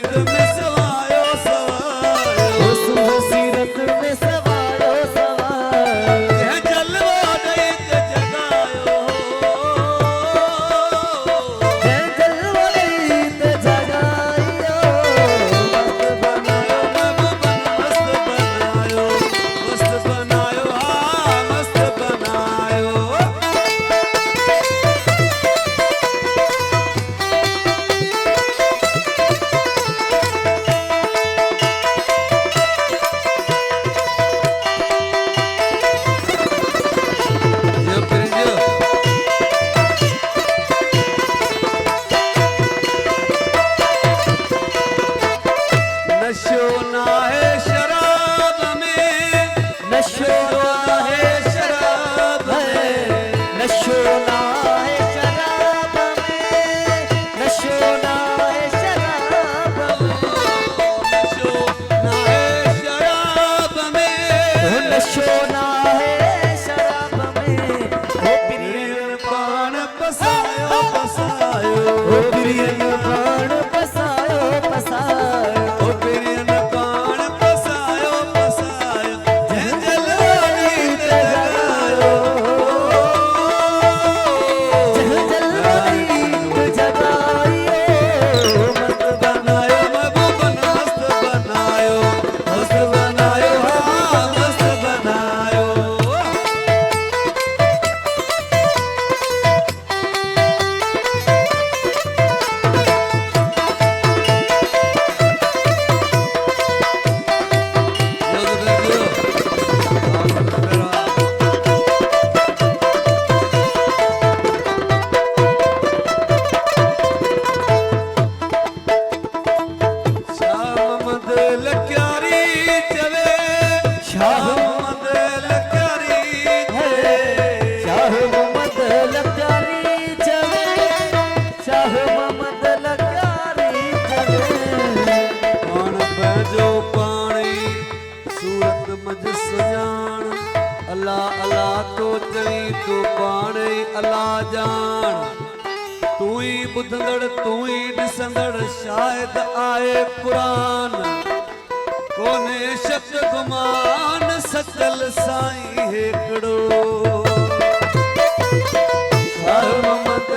सीरत में सवायो सवायो सुबह सीरत में सवायो सवायो जह जलवा दई ते जगायो जय जलवाई ते जगायो मस्त बनायो मस्त बनायो हाँ मस्त बनायो जो फिर जो नशो ना है शराब में नशो ना है शराब में नशो ना है शराब में नशो ना है शराब में नशो ना है शराब में नशो ना है शराब में ओ प्रिय पान पसायो पसायो ओ प्रिय बाण पसायो पसायो ओ प्रियन पान पसायो पसायो जय जलवाई ते जगायो जह जलवाई ते जगायो मस्त बनायो महबूब मस्त बनायो हाँ मस्त बनायो शाह मदल क्यारी चवे शाह मदल क्यारी चवे शाह मोहम्मद लकारी चवे शाह मोहम्मद लकारी चवे पाण बहजो पाणी सूरत मज सुञाण अल्लाह अल्लाह तो चई तू पाणे अल्लाह जान तू ही ॿुधंदड़ तू ही ॾिसंदड़ शायद आहे पुराण कोने शक गुमान सचल साईं हिकिड़ो शाह मोहम्मद